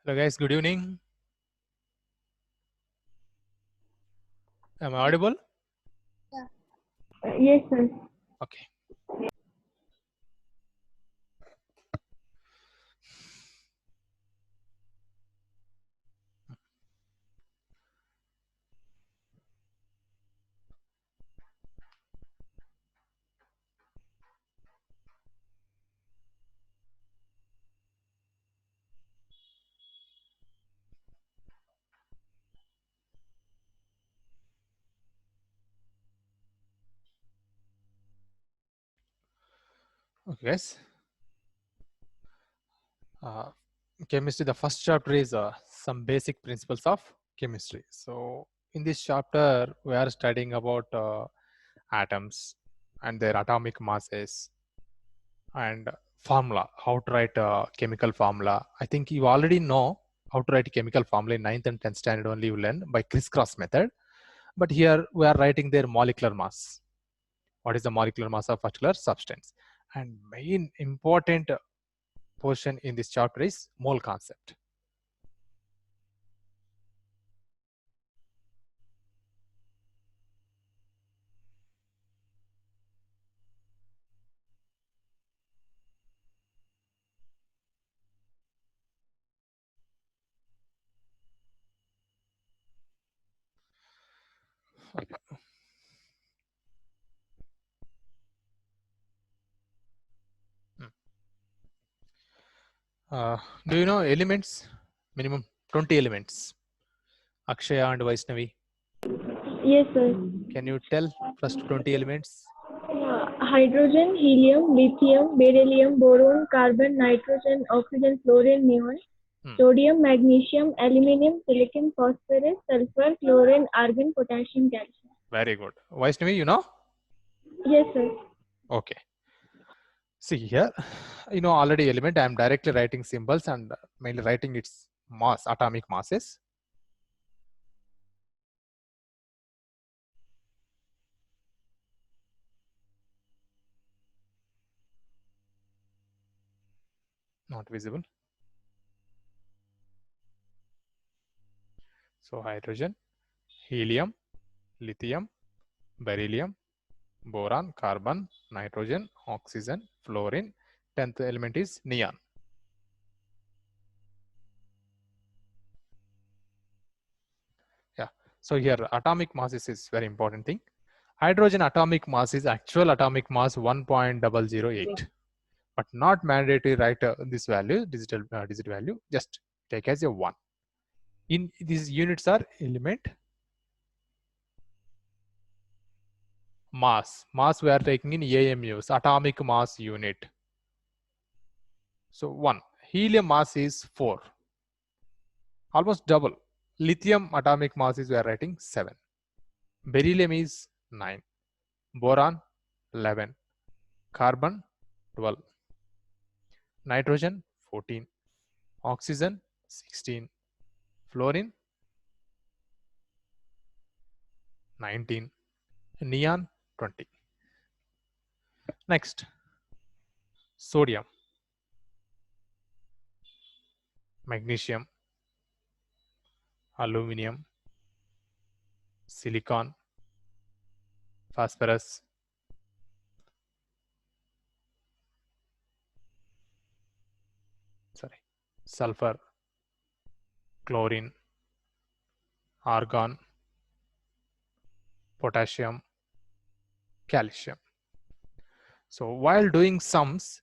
Hello guys, good evening. Am I audible? Yes, sir. Okay. Okay guys. Uh, Chemistry, the first chapter is some basic principles of chemistry. So in this chapter, we are studying about atoms and their atomic masses and formula, how to write a chemical formula. I think you already know how to write a chemical formula in 9th and 10th standard only you learn by crisscross method. But here we are writing their molecular mass. What is the molecular mass of particular substance? And main important portion in this chapter is mole concept. Okay. Do you know elements? Minimum 20 elements. Akshaya and Vaishnavi. Yes, sir. Can you tell first 20 elements? Hydrogen, helium, lithium, beryllium, boron, carbon, nitrogen, oxygen, fluorine, neon, sodium, magnesium, aluminium, silicon, phosphorus, sulfur, chlorine, argon, potassium, calcium. Very good. Vaishnavi, you know? Yes, sir. Okay. See here, you know already element. I am directly writing symbols and mainly writing its mass, atomic masses. Not visible. So hydrogen, helium, lithium, beryllium, boron, carbon, nitrogen, oxygen, fluorine. 10th element is neon. Yeah. So here atomic mass is very important thing. Hydrogen atomic mass is actual atomic mass 1.008, but not mandatory write this value, digit value, just take as a 1. In these units are element mass. Mass we are taking in AMUs, atomic mass unit. So 1. Helium mass is 4. Almost double. Lithium atomic mass is we are writing 7. Beryllium is 9. Boron 11. Carbon 12. Nitrogen 14. Oxygen 16. Fluorine 19. Neon 20. Next, sodium, magnesium, aluminum, silicon, phosphorus, sulfur, chlorine, argon, potassium, calcium. So while doing sums,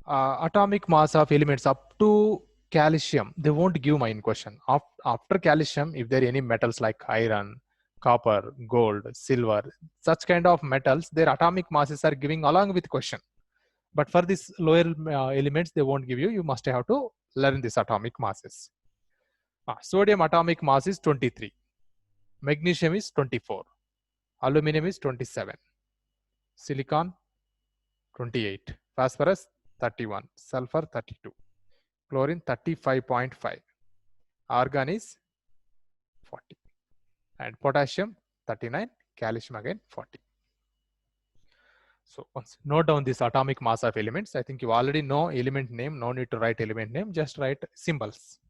atomic mass of elements up to calcium, they won't give my question. After calcium, if there are any metals like iron, copper, gold, silver, such kind of metals, their atomic masses are giving along with question. But for these lower elements, they won't give you. You must have to learn this atomic masses. Sodium atomic mass is 23. Magnesium is 24. Aluminum is 27. Silicon 28. Phosphorus 31. Sulfur 32. Chlorine 35.5. Argon is 40. And potassium 39. Calcium again 40. So once note down this atomic mass of elements. I think you already know element name. No need to write element name. Just write symbols.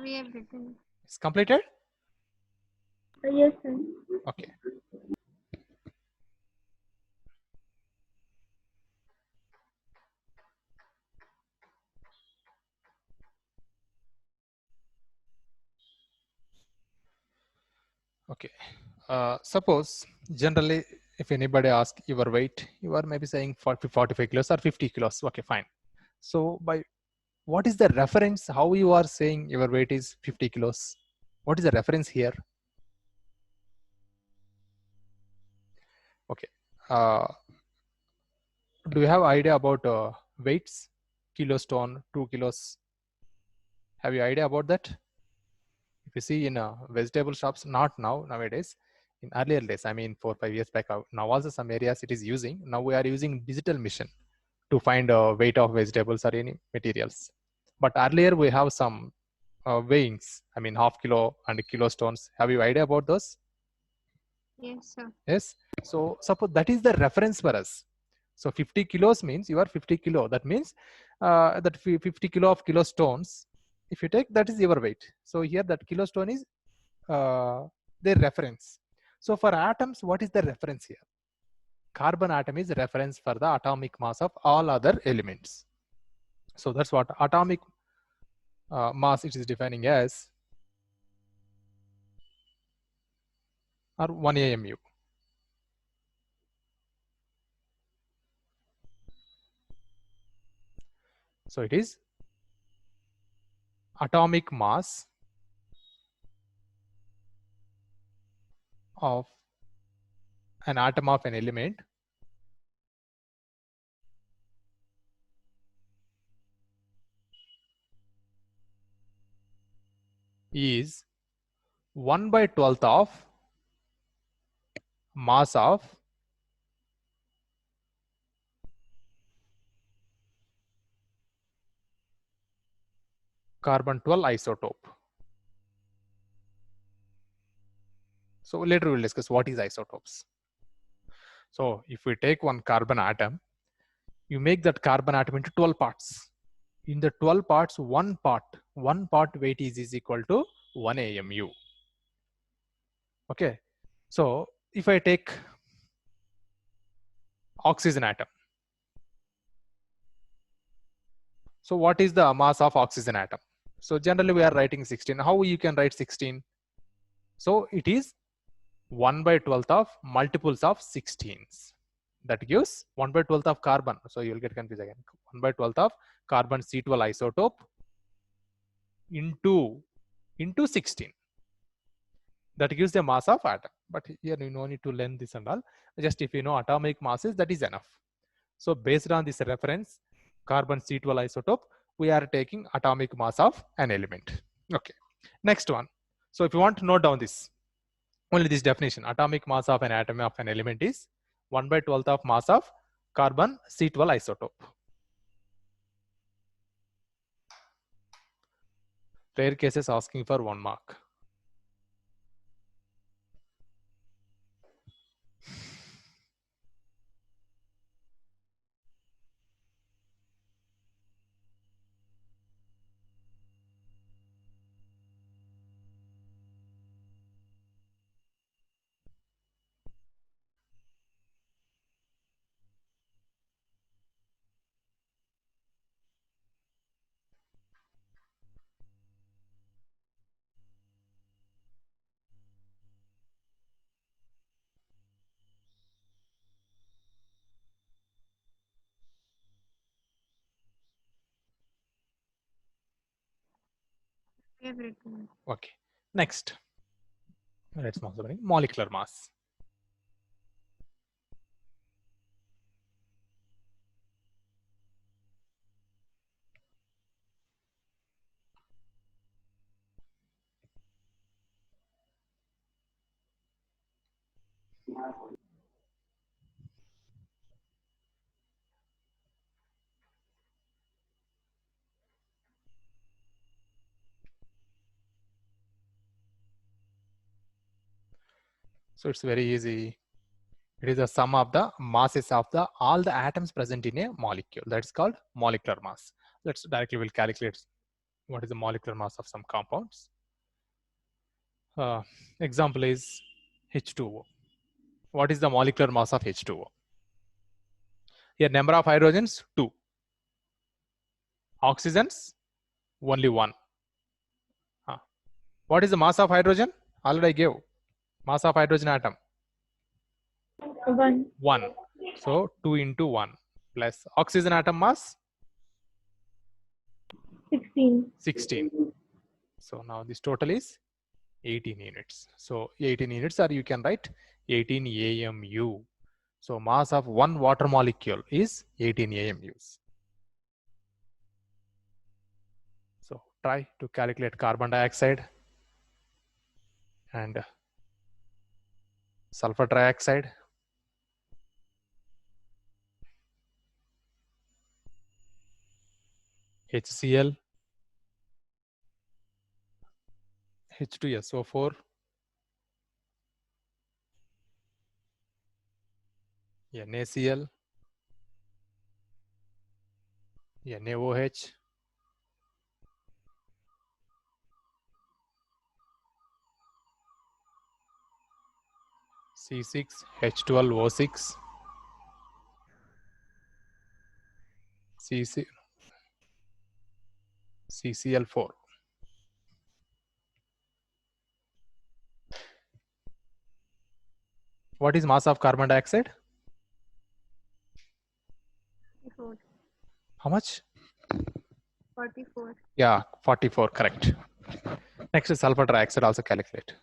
We have written. It's completed? Yes, sir. Okay. Okay. Suppose generally, if anybody asks your weight, you are maybe saying 45 kilos or 50 kilos. Okay, fine. So by what is the reference? How you are saying your weight is 50 kilos? What is the reference here? Okay. Do you have idea about weights? Kilostone, 2 kilos. Have you idea about that? If you see in vegetable shops, not now, nowadays, in earlier days, I mean 4 5 years back, now also some areas it is using. Now we are using digital machine to find weight of vegetables or any materials. But earlier we have some weighings, I mean half kilo and kilostones. Have you idea about those? Yes, sir. Yes. So suppose that is the reference for us. So 50 kilos means you are 50 kilo. That means that 50 kilo of kilostones, if you take, that is your weight. So here that kilostone is their reference. So for atoms, what is the reference here? Carbon atom is reference for the atomic mass of all other elements. So that's what atomic mass it is defining as, or 1 AMU. So it is atomic mass of an atom of an element is 1/12 of mass of carbon 12 isotope. So later we'll discuss what is isotopes. So if we take one carbon atom, you make that carbon atom into 12 parts. In the 12 parts, one part weight is equal to 1 AMU. Okay. So if I take oxygen atom, so what is the mass of oxygen atom? So generally we are writing 16. How you can write 16? So it is 1/12 of multiples of 16s. That gives 1/12 of carbon. So you'll get confused again. 1/12 of carbon C12 isotope into 16. That gives the mass of atom. But here you no need to learn this and all. Just if you know atomic masses, that is enough. So based on this reference, carbon C12 isotope, we are taking atomic mass of an element. Okay. Next one. So if you want to note down this, only this definition, atomic mass of an atom of an element is 1/12 of mass of carbon C12 isotope. Rare cases asking for 1 mark. We have written. Okay. Next, let's move to molecular mass. So it's very easy. It is the sum of the masses of all the atoms present in a molecule. That's called molecular mass. Let's directly will calculate what is the molecular mass of some compounds. Example is H2O. What is the molecular mass of H2O? Here number of hydrogens 2, oxygens only 1. What is the mass of hydrogen? Already I gave mass of hydrogen atom 1. 1. So 2 into 1 plus oxygen atom mass 16. 16. So now this total is 18 units. So 18 units, or you can write 18 AMU. So mass of one water molecule is 18 AMUs. So try to calculate carbon dioxide and sulfur dioxide. HCl, H2SO4, NaCl, NaOH, C6, H12O6, CCl4. What is mass of carbon dioxide? 44. How much? 44. Yeah, 44, correct. Next is sulfur dioxide, also calculate.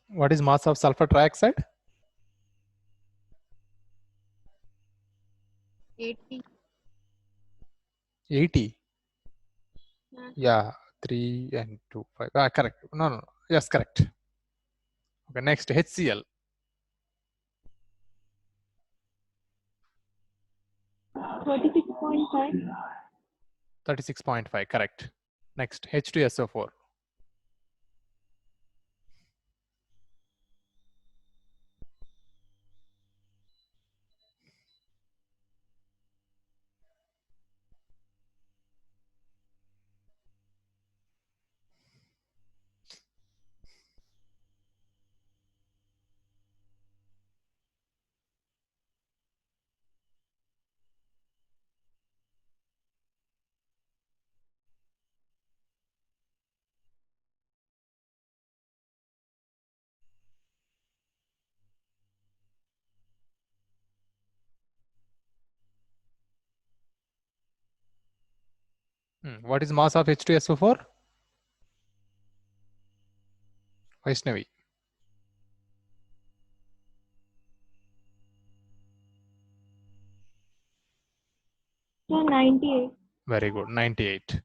What is mass of sulfur trioxide? 80. 80. Yeah. Yeah, 3 and 2, 5. Correct. No. Yes, correct. Okay, next HCl. 36.5. 36.5, correct. Next H2SO4. What is mass of H2SO4? Vaishnavi. So 98. Very good. 98.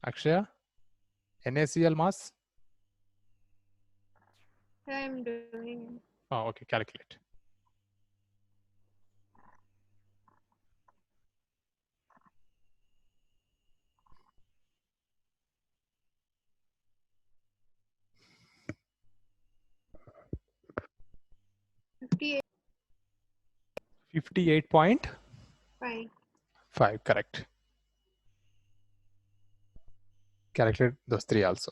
Akshaya. NaCl mass? I'm doing it. Oh, okay. Calculate. $58.5. 58.5. Correct. Calculate those three also.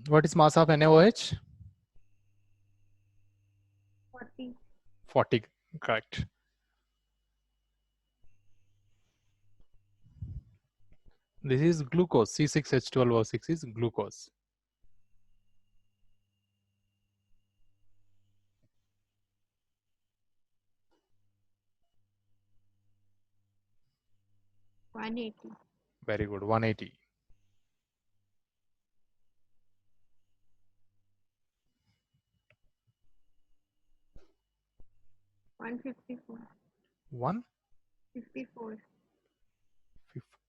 What is mass of NaOH? 40. 40. Correct. This is glucose. C6H12O6 is glucose. $180. Very good. 180. $154. 154.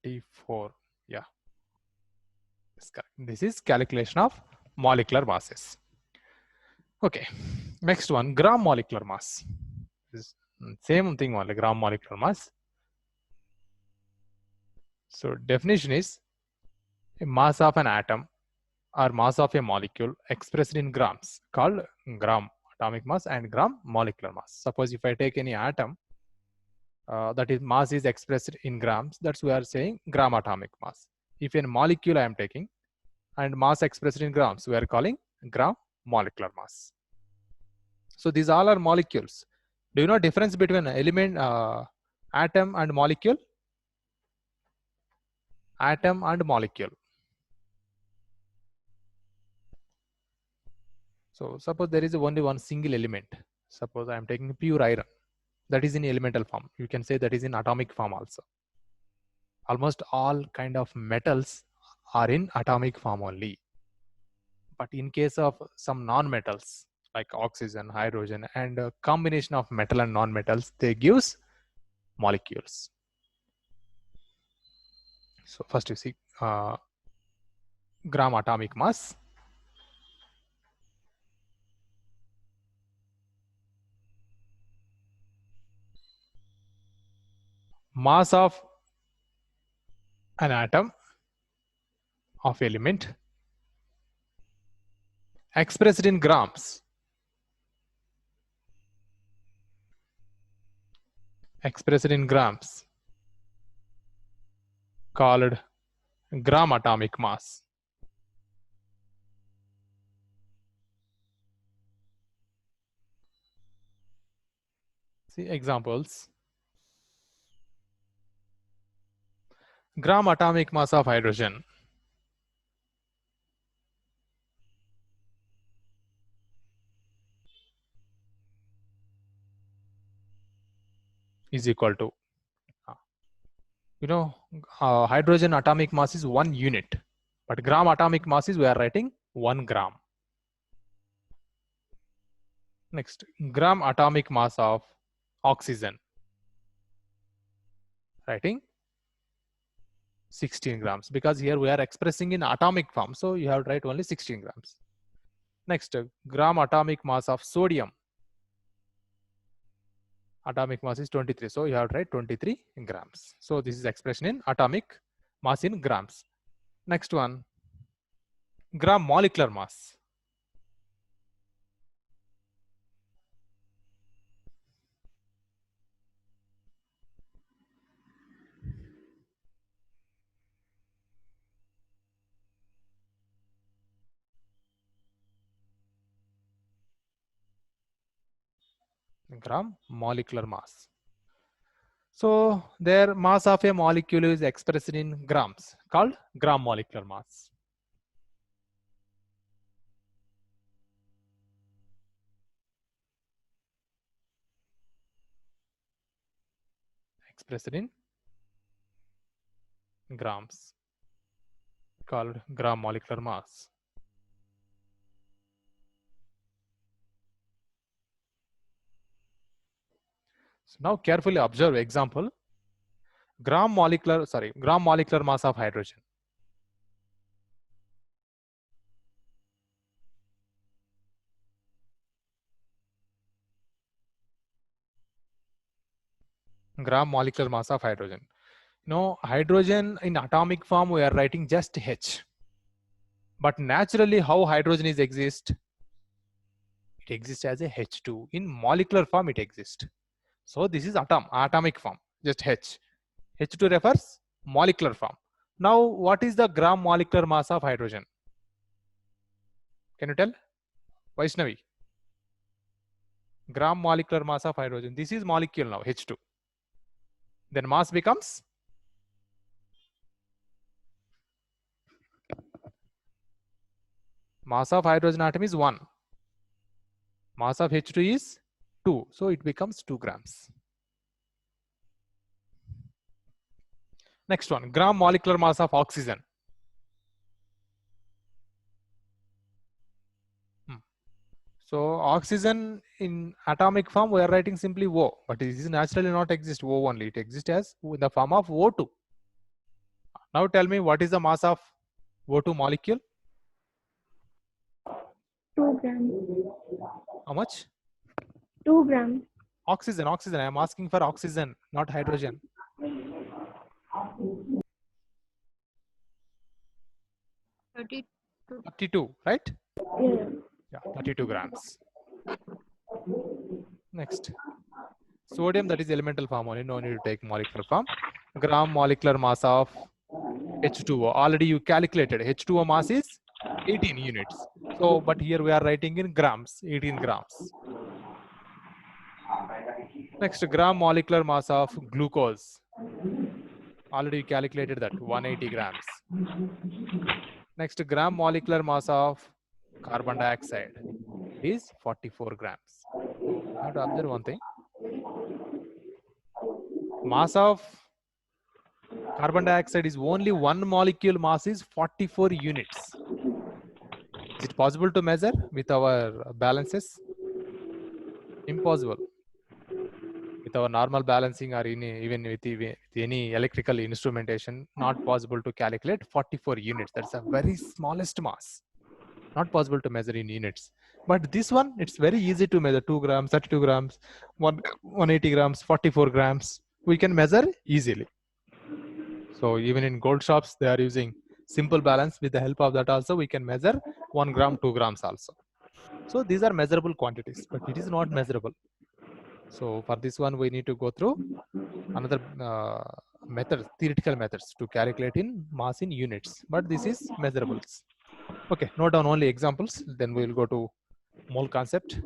54. Yeah. That's correct. This is calculation of molecular masses. Okay. Next one, gram molecular mass. This same thing only, gram molecular mass. So definition is a mass of an atom or mass of a molecule expressed in grams called gram atomic mass and gram molecular mass. Suppose if I take any atom that is mass is expressed in grams, that's we are saying gram atomic mass. If a molecule I am taking and mass expressed in grams, we are calling gram molecular mass. So these all are molecules. Do you know difference between element, atom and molecule? Atom and molecule. So suppose there is only one single element. Suppose I am taking pure iron. That is in elemental form. You can say that is in atomic form also. Almost all kind of metals are in atomic form only. But in case of some non-metals like oxygen, hydrogen, and a combination of metal and non-metals, they gives molecules. So first you see gram atomic mass. Mass of an atom of element expressed in grams. Expressed in grams called gram atomic mass. See examples. Gram atomic mass of hydrogen is equal to, hydrogen atomic mass is 1 unit, but gram atomic mass is we are writing 1 gram. Next, gram atomic mass of oxygen, writing 16 grams, because here we are expressing in atomic form, so you have to write only 16 grams. Next, gram atomic mass of sodium, atomic mass is 23, so you have to write 23 grams. So this is expression in atomic mass in grams. Next one, gram molecular mass. Gram molecular mass. So their mass of a molecule is expressed in grams called gram molecular mass. Expressed in grams called gram molecular mass. So now carefully observe example. Gram molecular mass of hydrogen. Gram molecular mass of hydrogen. Hydrogen in atomic form we are writing just H. But naturally how hydrogen is exist? It exists as a H2. In molecular form it exists. So this is atomic form, just H. H2 refers molecular form. Now what is the gram molecular mass of hydrogen? Can you tell? Vaishnavi. Gram molecular mass of hydrogen. This is molecule now, H2. Then mass becomes mass of hydrogen atom is 1. Mass of H2 is 2. So it becomes 2 grams. Next one, gram molecular mass of oxygen. So oxygen in atomic form, we are writing simply O, but it is naturally not exist O only. It exists as in the form of O2. Now tell me what is the mass of O2 molecule? 2 grams. How much? 2 grams. Oxygen. I am asking for oxygen, not hydrogen. 32, right? Yeah. Yeah, 32 grams. Next, sodium, that is elemental form only, no need to take molecular form. Gram molecular mass of H2O. Already you calculated. H2O mass is 18 units. So, but here we are writing in grams, 18 grams. Next, gram molecular mass of glucose. Already you calculated that, 180 grams. Next, gram molecular mass of carbon dioxide is 44 grams. So, you have to observe one thing. Mass of carbon dioxide is only one molecule mass is 44 units. Is it possible to measure with our balances? Impossible. With our normal balancing or even with any electrical instrumentation, not possible to calculate 44 units. That's a very smallest mass. Not possible to measure in units. But this one, it's very easy to measure. 2 grams, 32 grams, 180 grams, 44 grams. We can measure easily. So even in gold shops, they are using simple balance. With the help of that also, we can measure 1 gram, 2 grams also. So these are measurable quantities, but it is not measurable. So for this one, we need to go through another method, theoretical methods to calculate in mass in units. But this is measurables. Okay, note down only examples. Then we will go to mole concept.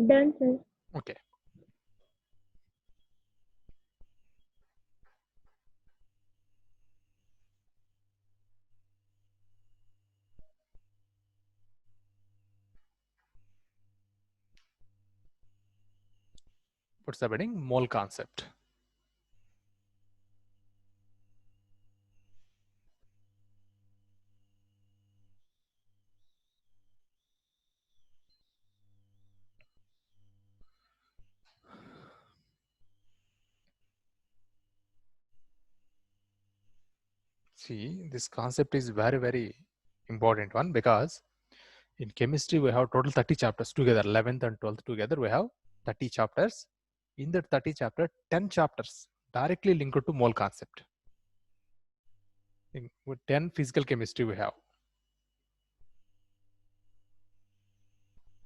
Done, sir. Okay. What's happening? Mole concept. See, this concept is very, very important one because in chemistry, we have total 30 chapters together, 11th and 12th together, we have 30 chapters. In that 30 chapter, 10 chapters directly linked to mole concept. With 10 physical chemistry we have.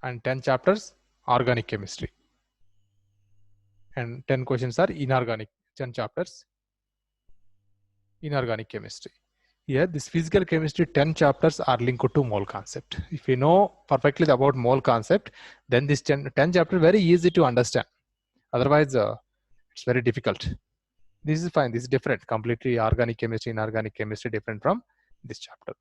And 10 chapters organic chemistry. And 10 questions are inorganic, 10 chapters inorganic chemistry. Here, this physical chemistry 10 chapters are linked to mole concept. If you know perfectly about mole concept, then this 10 chapter very easy to understand. Otherwise, it's very difficult. This is fine. This is different. Completely organic chemistry, inorganic chemistry different from this chapter.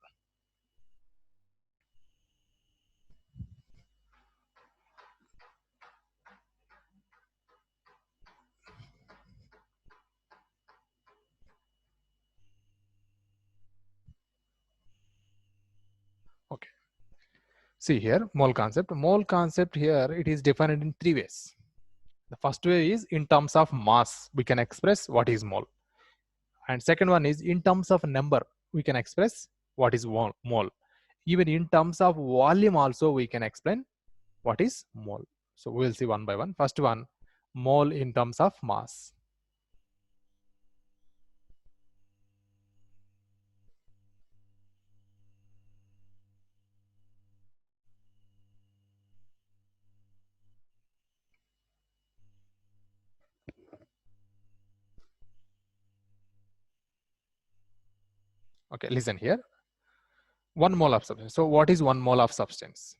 See here, mole concept. Mole concept here, it is defined in three ways. The first way is in terms of mass, we can express what is mole. And second one is in terms of number, we can express what is mole. Even in terms of volume also, we can explain what is mole. So we'll see one by one. First one, mole in terms of mass. Okay, listen here. 1 mole of substance. So what is 1 mole of substance?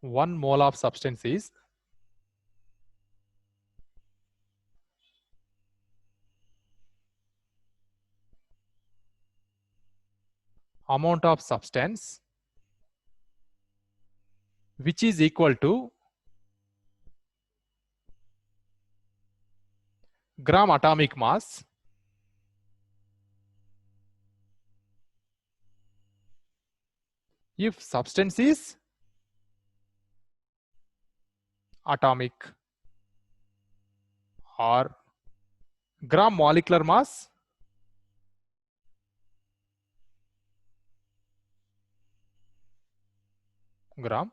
1 mole of substance is amount of substance which is equal to gram atomic mass if substance is atomic, or gram molecular mass gram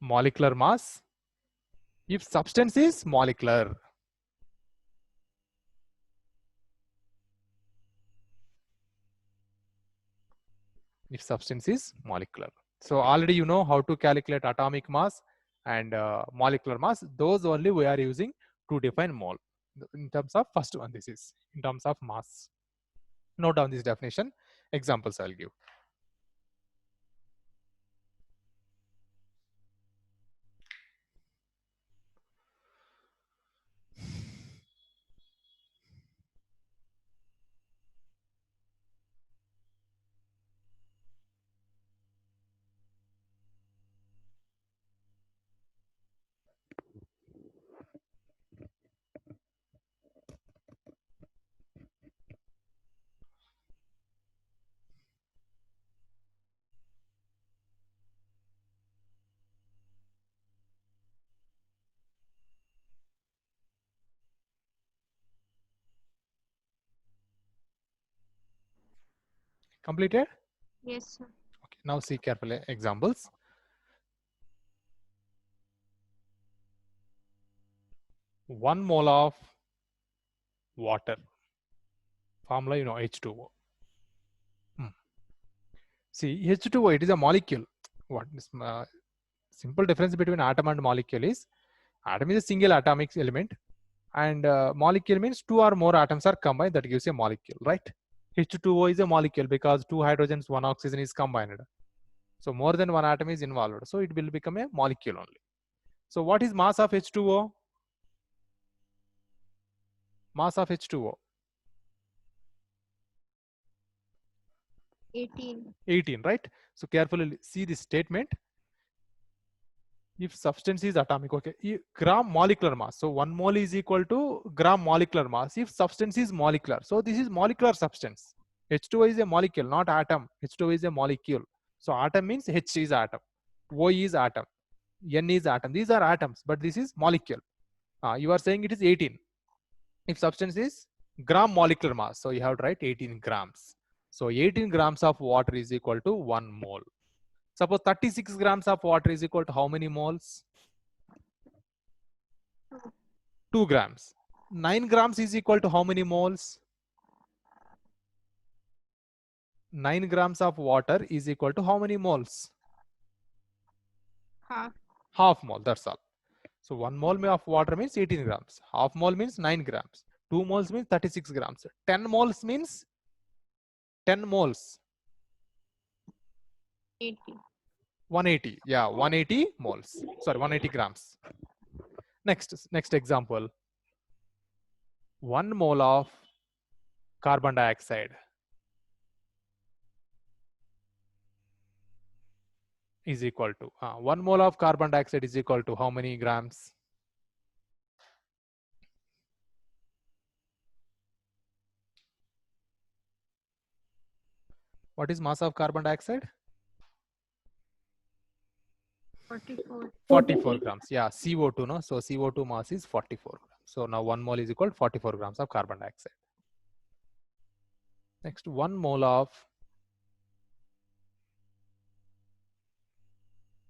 molecular mass if substance is molecular. If substance is molecular. So already you know how to calculate atomic mass and molecular mass. Those only we are using to define mole. In terms of first one, this is in terms of mass. Note down this definition. Examples I'll give. Completed? Yes, sir. Okay, now see carefully examples. One mole of water. Formula, you know, H2O. See, H2O, it is a molecule. What is simple difference between atom and molecule is atom is a single atomic element, and molecule means two or more atoms are combined, that gives a molecule, right? H2O is a molecule because two hydrogens, one oxygen is combined. So more than one atom is involved. So it will become a molecule only. So what is mass of H2O? Mass of H2O? 18. 18, right? So carefully see this statement. If substance is atomic, okay, gram molecular mass. So 1 mole is equal to gram molecular mass if substance is molecular. So this is molecular substance. H2O is a molecule, not atom. H2O is a molecule. So atom means H is atom, O is atom, N is atom. These are atoms, but this is molecule. You are saying it is 18. If substance is gram molecular mass, so you have to write 18 grams. So 18 grams of water is equal to 1 mole. Suppose 36 grams of water is equal to how many moles? 2 grams. 9 grams is equal to how many moles? 9 grams of water is equal to how many moles? Half. Half mole, that's all. So 1 mole of water means 18 grams. Half mole means 9 grams. 2 moles means 36 grams. 10 moles means 10 moles. 80. 180. Yeah, 180 moles. Sorry, 180 grams. Next example. 1 mole of carbon dioxide is equal to 1 mole of carbon dioxide is equal to how many grams? What is mass of carbon dioxide? 44. 44 grams. Yeah, CO2, no? So CO2 mass is 44 grams. So now 1 mole is equal to 44 grams of carbon dioxide. Next, 1 mole of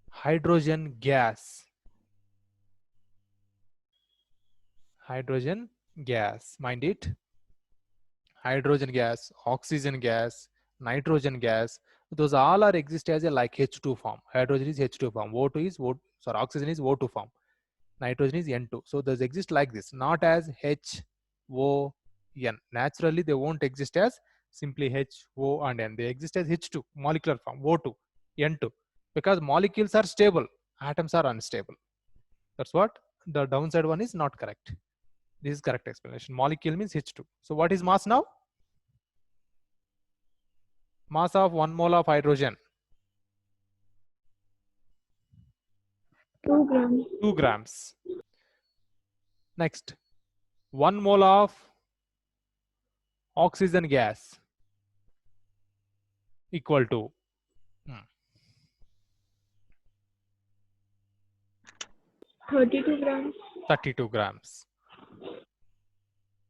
hydrogen gas. Hydrogen gas, mind it. Hydrogen gas, oxygen gas, nitrogen gas, those all are exist as a like H2 form. Hydrogen is H2 form. O2 is oxygen is O2 form. Nitrogen is N2. So those exist like this, not as H, O, N. Naturally, they won't exist as simply H, O, and N. They exist as H2, molecular form, O2, N2. Because molecules are stable, atoms are unstable. That's what the downside one is not correct. This is correct explanation. Molecule means H2. So what is mass now? Mass of 1 mole of hydrogen, 2 grams. 2 grams. Next, 1 mole of oxygen gas equal to 32 grams. 32 grams.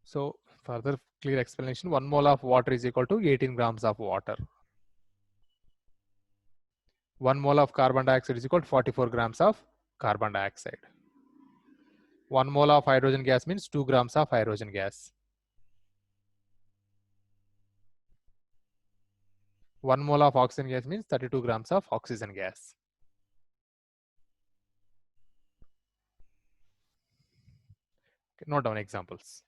So further clear explanation, 1 mole of water is equal to 18 grams of water. 1 mole of carbon dioxide is equal to 44 grams of carbon dioxide. 1 mole of hydrogen gas means 2 grams of hydrogen gas. 1 mole of oxygen gas means 32 grams of oxygen gas. Okay, note down examples.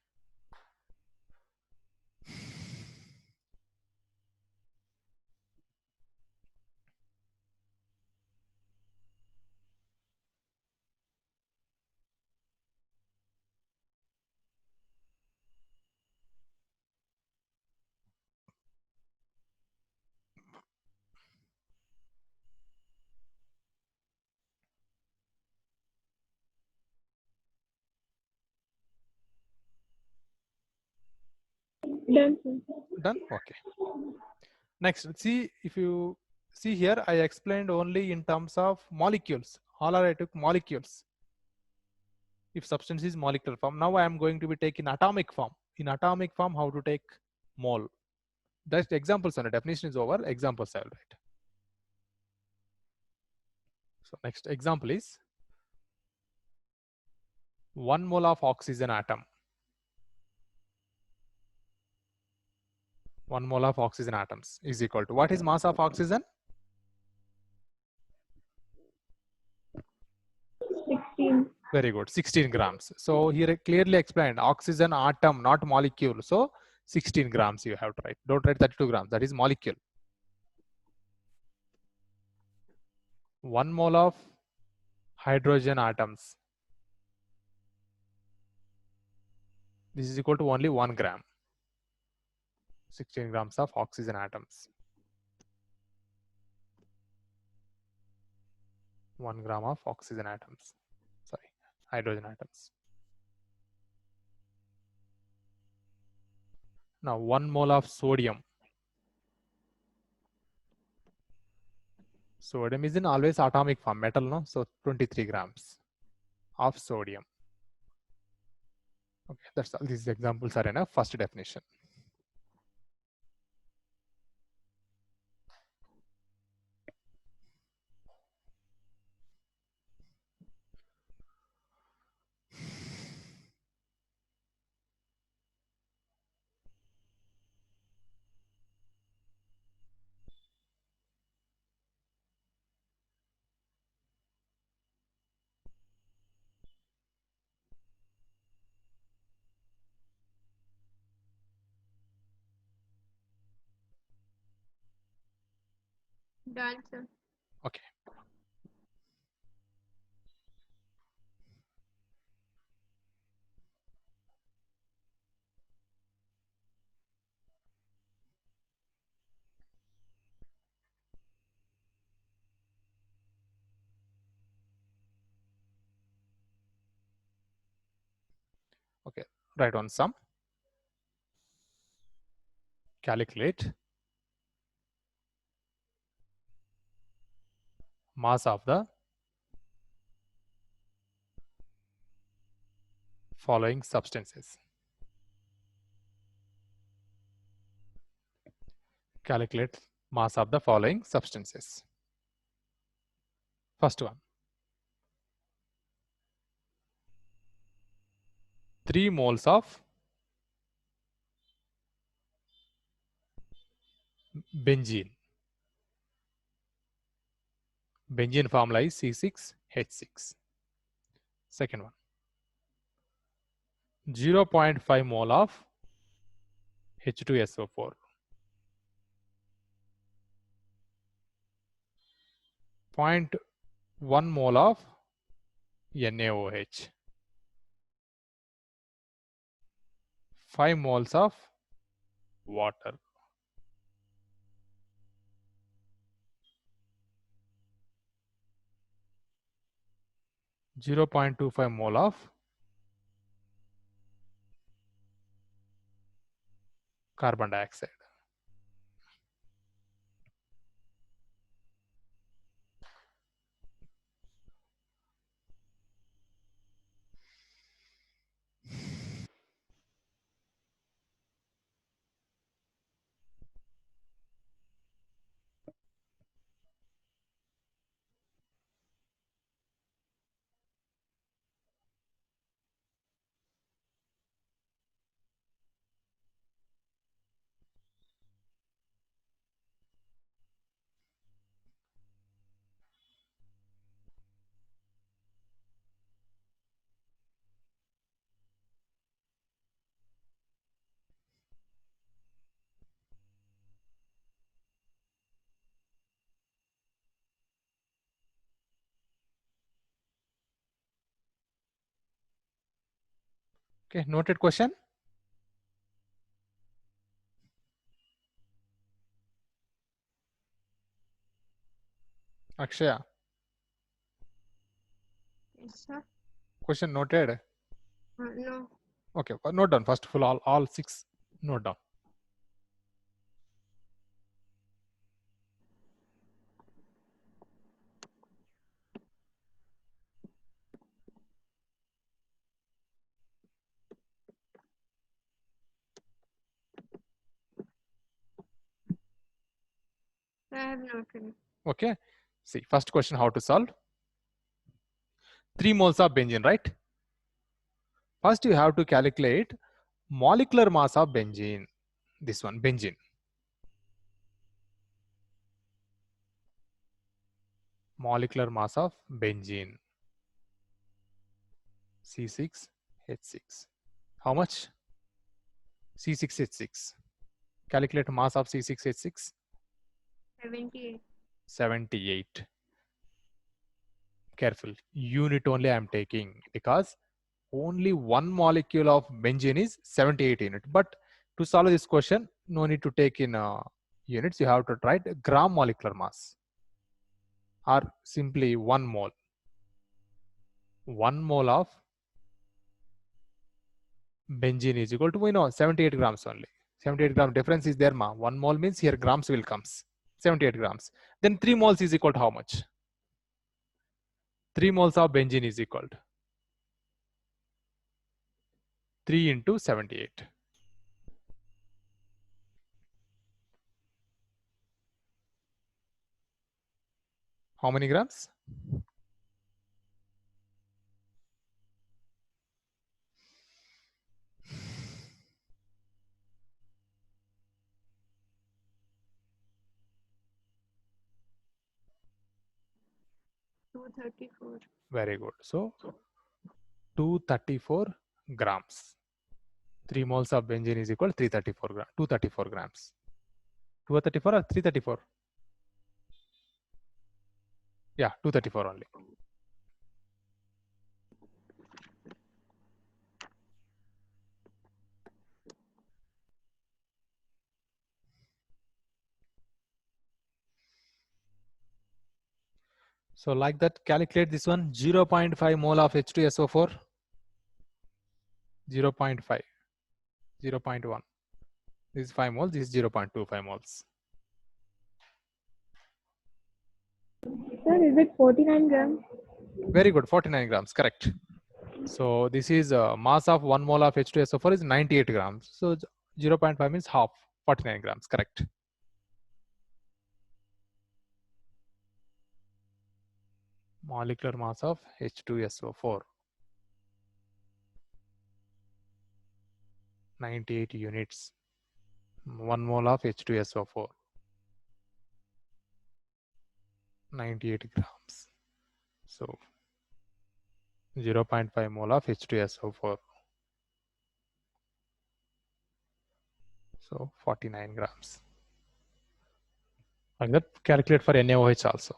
Done, sir. Done? Okay. Next, see, if you see here, I explained only in terms of molecules. All I took molecules. If substance is molecular form, now I am going to be taking atomic form. In atomic form, how to take mole. That's examples and the definition is over. Examples I will write. So next example is 1 mole of oxygen atom. 1 mole of oxygen atoms is equal to, what is mass of oxygen? 16. Very good, 16 grams. So here I clearly explained oxygen atom, not molecule. So 16 grams you have to write. Don't write 32 grams. That is molecule. 1 mole of hydrogen atoms. This is equal to only 1 gram. 16 grams of oxygen atoms. 1 gram of oxygen atoms. Sorry, hydrogen atoms. Now 1 mole of sodium. Sodium is in always atomic form, metal, no? So 23 grams of sodium. Okay, that's all. These examples are enough. First definition. Done, sir. Okay. Okay, write on sum. Calculate mass of the following substances. Calculate mass of the following substances. First one, 3 moles of benzene. Benzene formula is C6H6. Second one, 0.5 mole of H2SO4. 0.1 mole of NaOH. 5 moles of water. 0.25 mole of carbon dioxide. Okay, noted question. Akshaya, Yes, sir. question noted. No. Okay, note down first of all 6 note down. I have noted. Okay, see first question how to solve. 3 moles of benzene, right? First you have to calculate molecular mass of benzene. This one, benzene. Molecular mass of benzene. C6H6. How much? C6H6. Calculate mass of C6H6. 78. 78. Careful. Unit only I am taking because only one molecule of benzene is 78 unit. But to solve this question, no need to take in units. You have to write gram molecular mass or simply 1 mole. 1 mole of benzene is equal to, we know, 78 grams only. 78 gram difference is there, ma. 1 mole means here grams will comes. 78 grams. Then 3 moles is equal to how much? 3 moles of benzene is equal to 3 into 78. How many grams? 234. Very good. So 234 grams. 3 moles of benzene is equal to 334 grams. 234 grams. 234 or 334? Yeah, 234 only. So like that, calculate this one. 0.5 mole of H2SO4. 0.5. 0.1. This is 5 moles. This is 0.25 moles. sir. Is it 49 grams? Very good, 49 grams, correct. So this is mass of 1 mole of H2SO4 is 98 grams. So 0.5 means half, 49 grams, correct. Molecular mass of H2SO4, 98 units. 1 mole of H2SO4, 98 grams. So 0.5 mole of H2SO4. So 49 grams. Like that, calculate for NaOH also.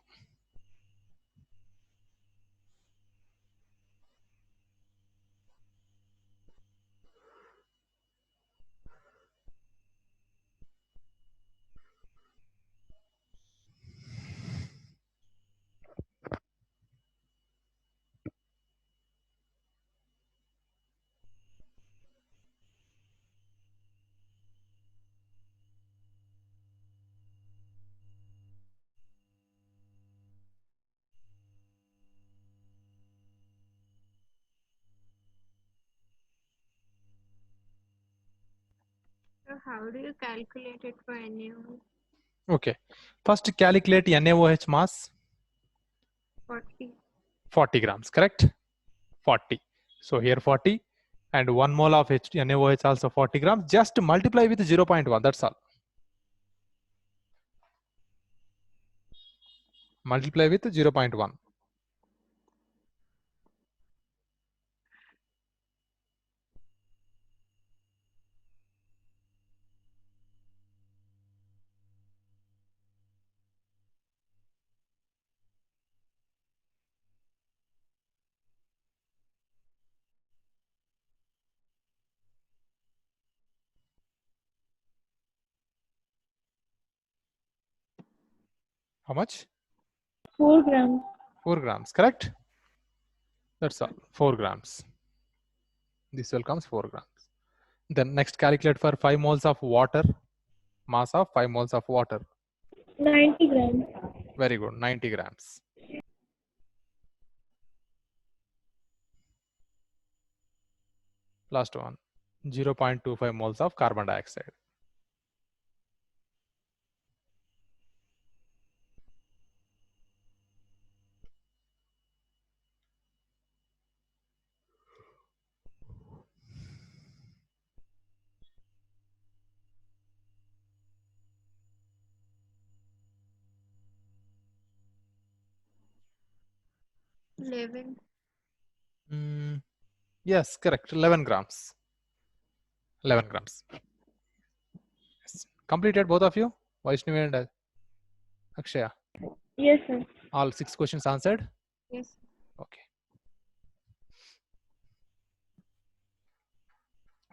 So how do you calculate it for NaOH? Okay. First calculate NaOH mass, 40. 40 grams, correct? 40. So here 40 and 1 mole of NaOH also 40 grams. Just multiply with 0.1, that's all. Multiply with 0.1. How much? 4 grams. 4 grams, correct? That's all, 4 grams. This will comes 4 grams. Then next calculate for 5 moles of water, mass of 5 moles of water. 90 grams. Very good, 90 grams. Last one, 0.25 moles of carbon dioxide. Eleven. Yes, correct, 11 grams. 11 grams. Yes. Completed both of you? Vaishnavi and Akshaya. Yes, sir. All 6 questions answered? Yes. Okay.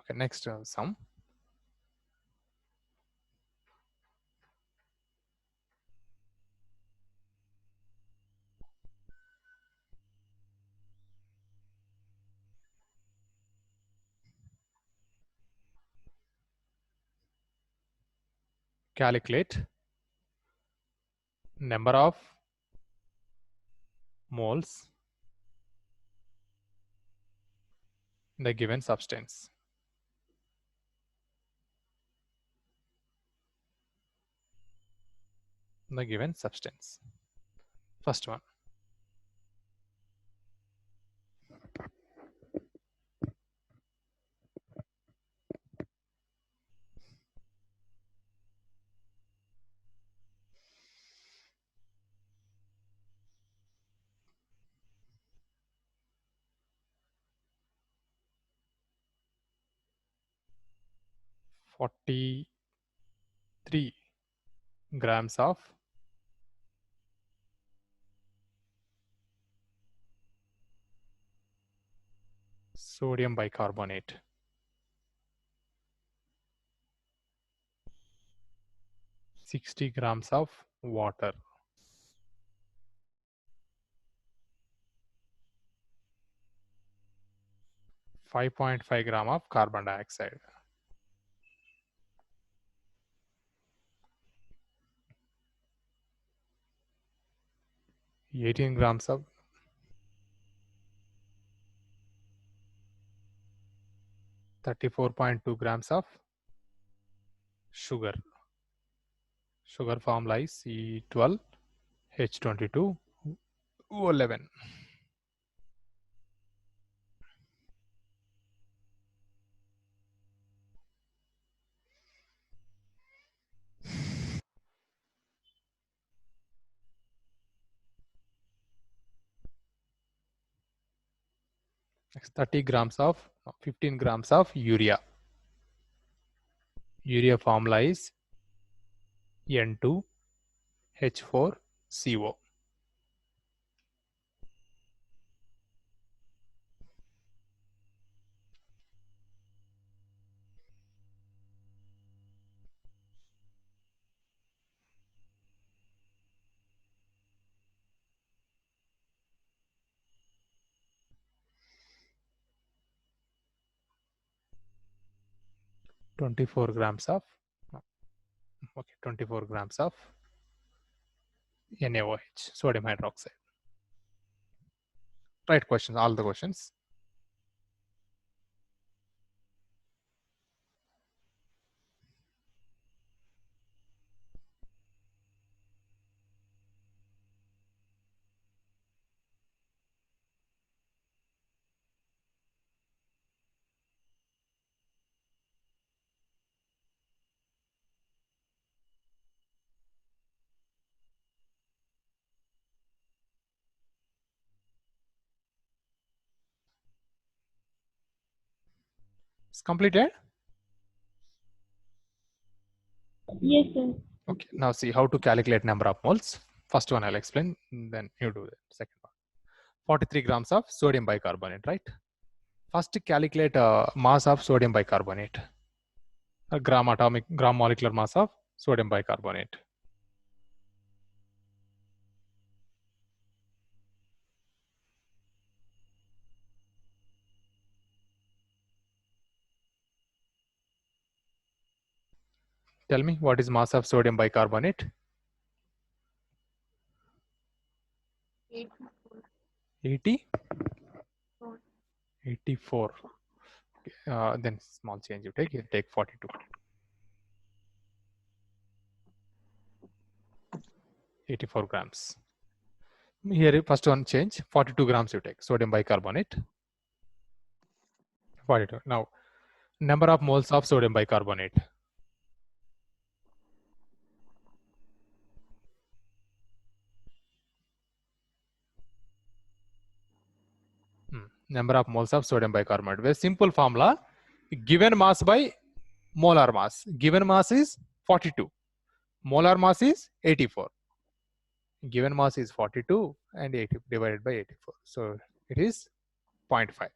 Okay, next sum. Calculate number of moles in the given substance. In the given substance. First one. $43 grams of sodium bicarbonate. 60 grams of water. 5.5 gram of carbon dioxide. 18 grams of 34.2 grams of sugar. Sugar formula is C12H22O11. Next 30 grams of 15 grams of urea. Urea formula is N2H4CO. Twenty-four grams of 24 grams of NaOH, sodium hydroxide. Right questions, all the questions. It's completed. Yes, sir. Okay, now see how to calculate number of moles. First one I'll explain, then you do the second one. 43 grams of sodium bicarbonate, right? First calculate mass of sodium bicarbonate. A gram molecular mass of sodium bicarbonate. Tell me what is mass of sodium bicarbonate? 84. 80? Four. 84. Then small change you take 42. 84 grams. Here first one change, 42 grams you take sodium bicarbonate. 42. Now number of moles of sodium bicarbonate. Number of moles of sodium bicarbonate. Very simple formula. Given mass by molar mass. Given mass is 42. Molar mass is 84. Given mass is 42 and 80 divided by 84. So it is 0.5.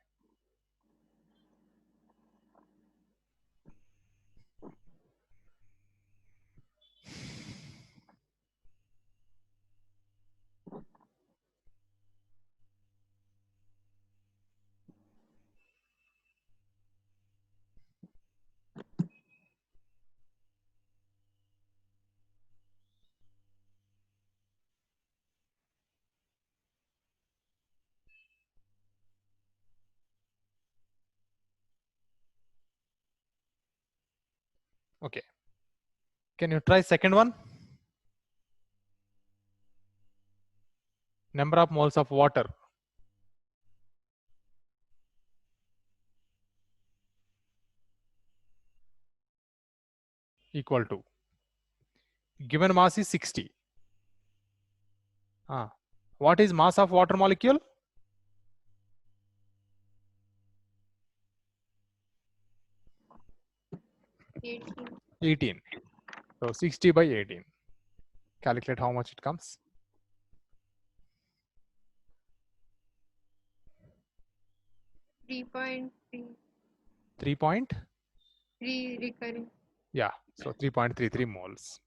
Okay. Can you try second one? Number of moles of water. Equal to. Given mass is 60. What is mass of water molecule? 18. 18. So 60 by 18. Calculate how much it comes. 3.3. 3 point? 3 recurring. Yeah, so 3.33 moles.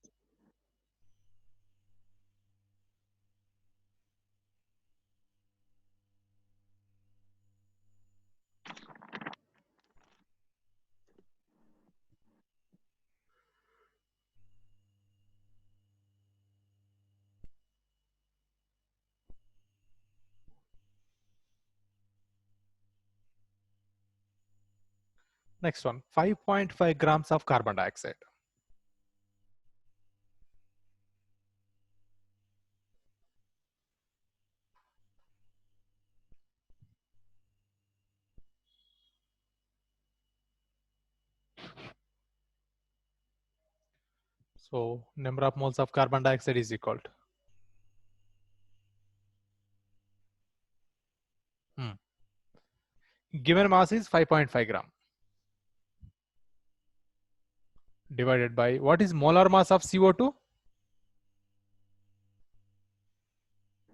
Next one, 5.5 grams of carbon dioxide. So number of moles of carbon dioxide is equal to given mass is 5.5 gram divided by what is molar mass of CO2?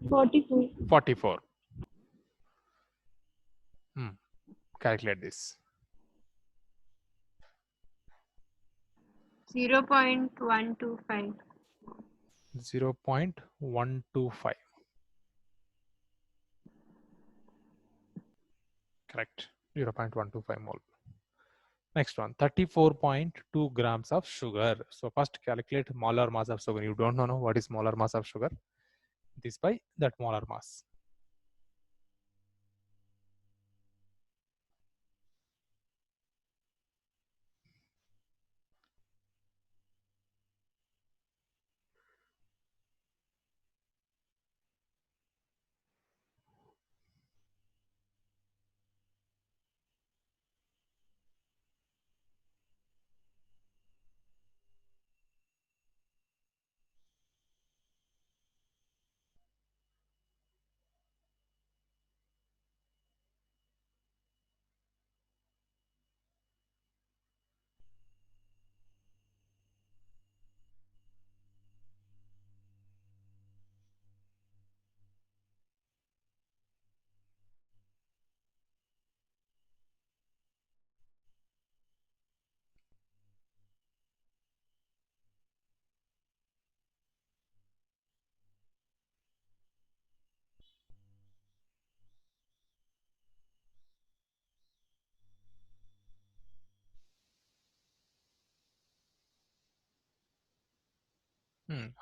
44. 44. Calculate this. 0.125. 0.125. Correct. 0.125 mole. Next one, 34.2 grams of sugar. So first calculate molar mass of sugar. You don't know what is molar mass of sugar. This by that molar mass.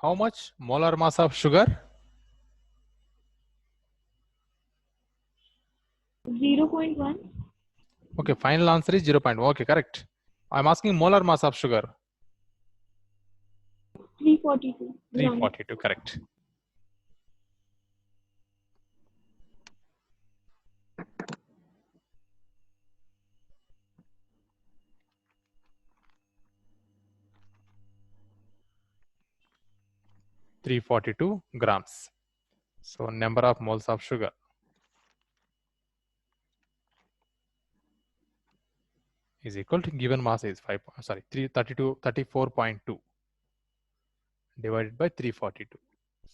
How much molar mass of sugar? 0.1. Okay, final answer is 0.1. Okay, correct. I'm asking molar mass of sugar. 342 grams. 342, correct. (342 grams). So number of moles of sugar is equal to given mass is 34.2 divided by 342.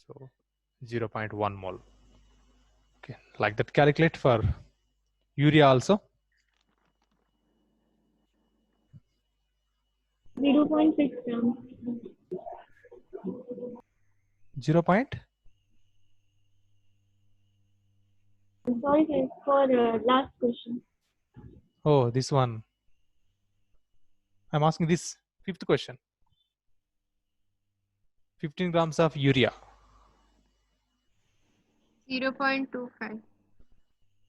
So 0.1 mole. Okay, like that calculate for urea also. 0.6 grams. 0. Sorry, sir, for last question. Oh, this one. I'm asking this fifth question. 15 grams of urea. 0.25.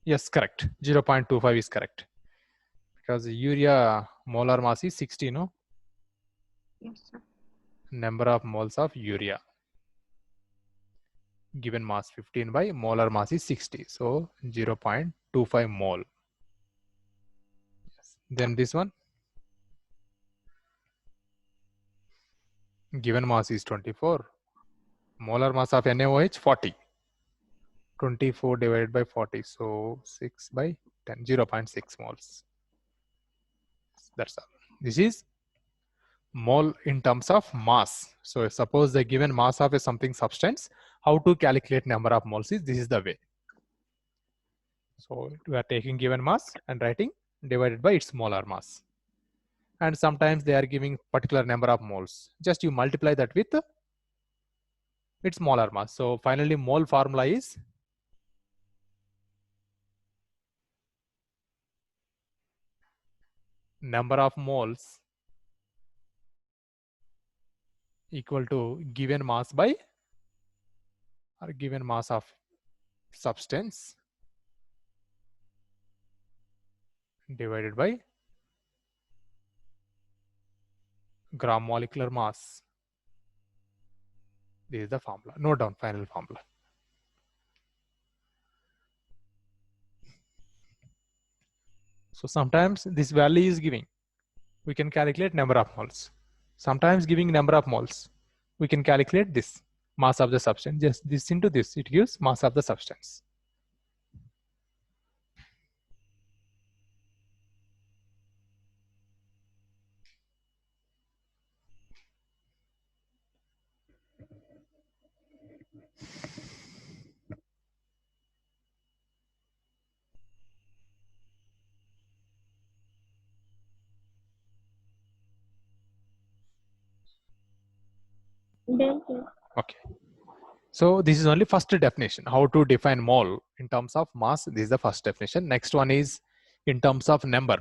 Yes, correct. 0.25 is correct. Because urea molar mass is 60, no? Yes, sir. Number of moles of urea. Given mass 15 by molar mass is 60. So 0.25 mole. Yes. Then this one. Given mass is 24. Molar mass of NaOH 40. 24 divided by 40. So 6 by 10. 0.6 moles. That's all. This is mole in terms of mass. So suppose the given mass of a something substance, how to calculate number of moles is this is the way. So we are taking given mass and writing divided by its molar mass. And sometimes they are giving particular number of moles. Just you multiply that with its molar mass. So finally mole formula is number of moles equal to given mass by or given mass of substance divided by gram molecular mass. This is the formula. Note down final formula. So sometimes this value is giving. We can calculate number of moles. Sometimes giving number of moles, we can calculate this mass of the substance. Just this into this, it gives mass of the substance. Done, sir. Okay. So this is only first definition, how to define mole in terms of mass. This is the first definition. Next one is in terms of number.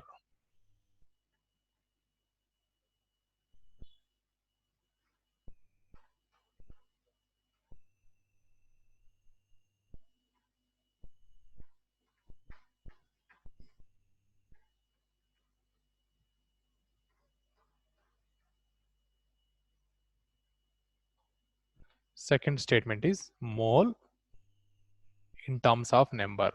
Second statement is mole in terms of number.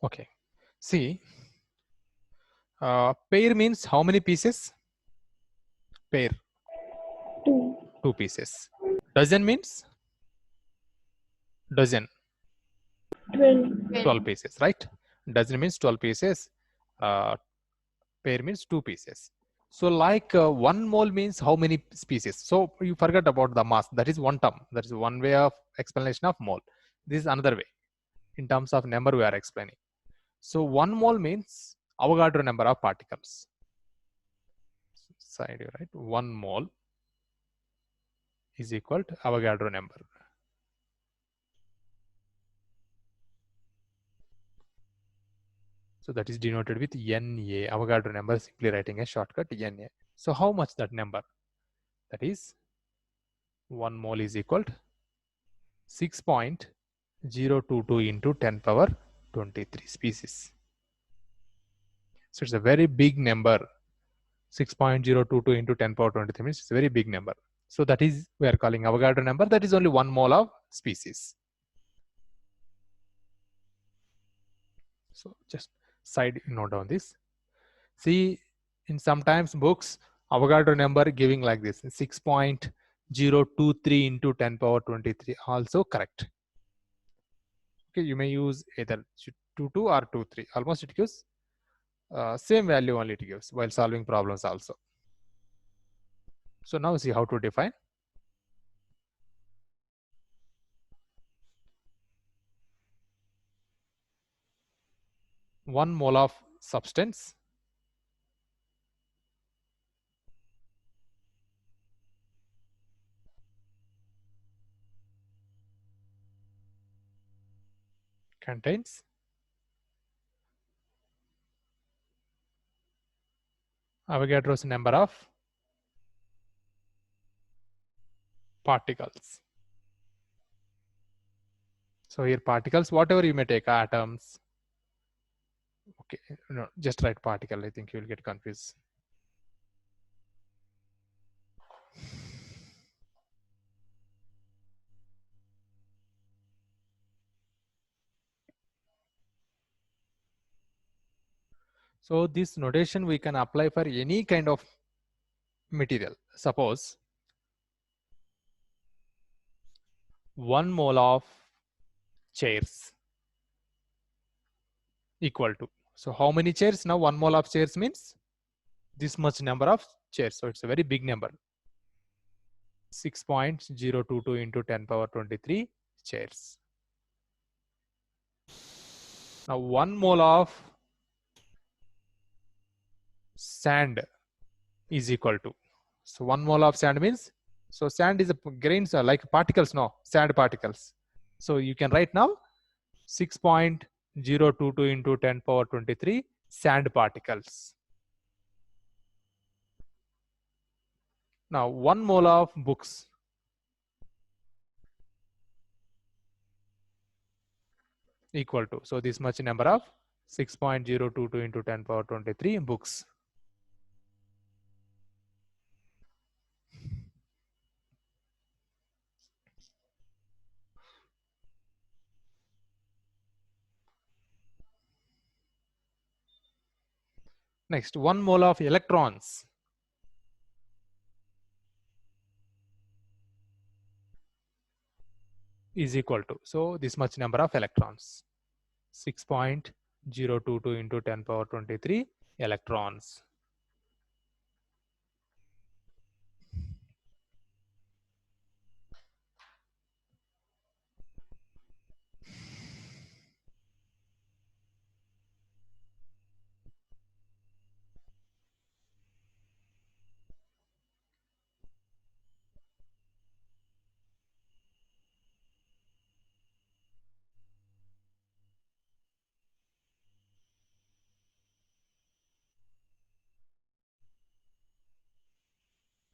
Okay. See, pair means how many pieces? Pair, 2. 2 pieces. Dozen means dozen, 12. 12 pieces, right? Dozen means 12 pieces. Pair means 2 pieces. So like 1 mole means how many species? So you forget about the mass. That is one term. That is one way of explanation of mole. This is another way. In terms of number we are explaining. So 1 mole means Avogadro number of particles. Side, right? 1 mole is equal to Avogadro number. So that is denoted with Na. Avogadro number, simply writing a shortcut Na. So how much that number? That is 1 mole is equal to 6.022 into 10 power 23 species. So it's a very big number. 6.022 into 10 power 23 means it's a very big number. So that is we are calling Avogadro number. That is only 1 mole of species. So just side note down this. See, in sometimes books, Avogadro number giving like this 6.023 into 10 power 23 also correct. Okay, you may use either 22 or 23. Almost it gives same value only it gives while solving problems also. So now see how to define. One mole of substance contains Avogadro's number of particles. So here particles, whatever you may take, atoms. Okay, no, just write particle. I think you will get confused. So this notation we can apply for any kind of material. Suppose 1 mole of chairs equal to. So how many chairs? Now 1 mole of chairs means this much number of chairs. So it's a very big number. 6.022 into 10 power 23 chairs. Now 1 mole of sand is equal to. So 1 mole of sand means, so sand is a grains are like particles, no, sand particles. So you can write now 6.022 into 10 power 23 sand particles. Now 1 mole of books equal to, so this much number of 6.022 into 10 power 23 books. Next, 1 mole of electrons is equal to, so this much number of electrons, 6.022 into 10 power 23 electrons.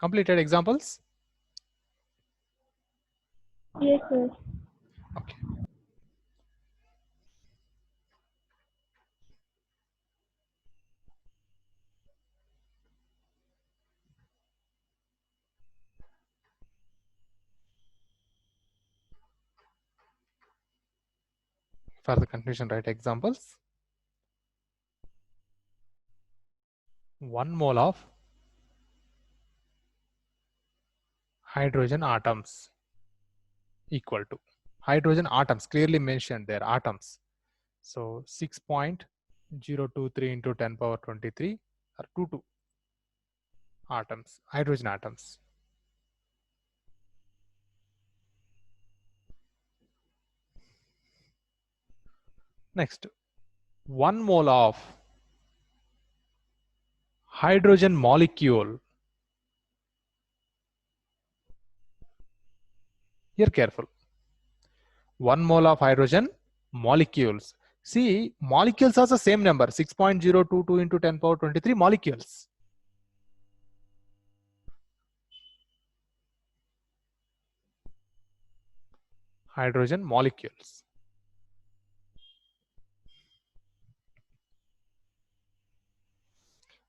Completed examples? Yes, sir. Okay. For the conclusion, write examples. 1 mole of hydrogen atoms equal to, hydrogen atoms clearly mentioned there, atoms. So 6.023 into 10 power 23 or 22 atoms, hydrogen atoms. Next, 1 mole of hydrogen molecule. Here careful. 1 mole of hydrogen molecules. See, molecules are the same number, 6.022 into 10 power 23 molecules. Hydrogen molecules.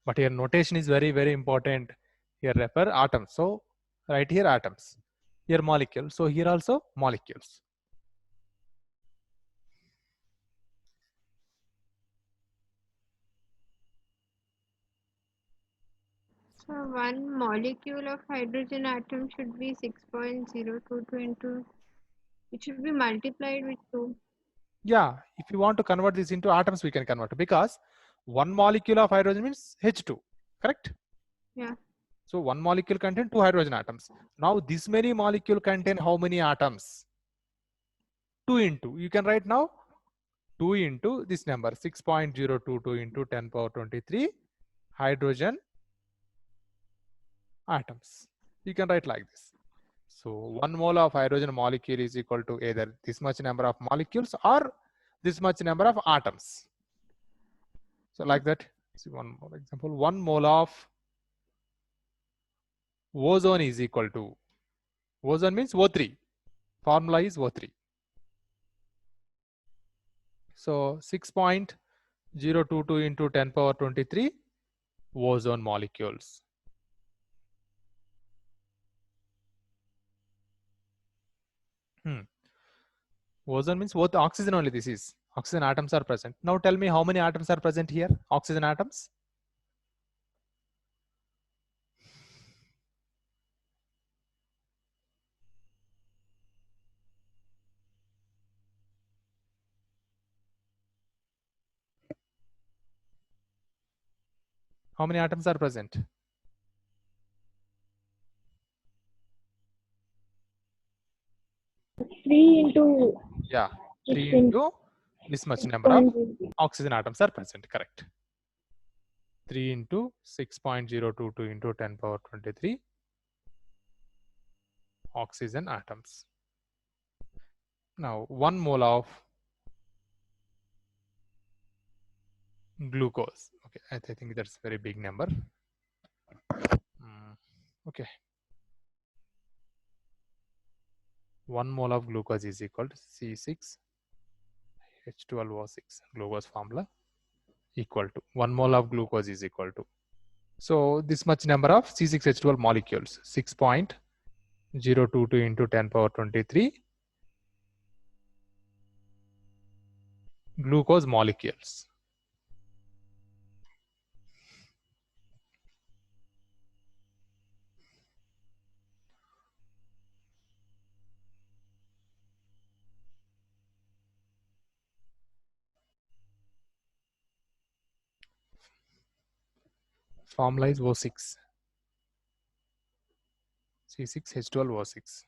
But here notation is very, very important. Here refer atoms. So right here atoms. Here molecule. So here also molecules. So one molecule of hydrogen atom should be 6.022 into, it should be multiplied with 2. Yeah, if you want to convert this into atoms, we can convert, because 1 molecule of hydrogen means H2, correct? Yeah. So 1 molecule contain 2 hydrogen atoms. Now this many molecule contain how many atoms? 2 into, you can write now 2 into this number, 6.022 into 10 power 23 hydrogen atoms. You can write like this. So 1 mole of hydrogen molecule is equal to either this much number of molecules or this much number of atoms. So like that. See one more example. 1 mole of ozone is equal to, ozone means O3. Formula is O3. So 6.022 into 10 power 23 ozone molecules. Ozone means both oxygen only, this is. Oxygen atoms are present. Now tell me how many atoms are present here? Oxygen atoms. How many atoms are present? 3 into Yeah, 3 6 into this much number of 6.0. oxygen atoms are present, correct. 3 into 6.022 into 10 power 23 oxygen atoms. Now 1 mole of glucose. Okay, I think that's a very big number. Okay. 1 mole of glucose is equal to C6H12O6 glucose formula equal to 1 mole of glucose is equal to. So this much number of C6H12 molecules, 6.022 into 10 power 23 glucose molecules. Formula is O6, C6H12O6.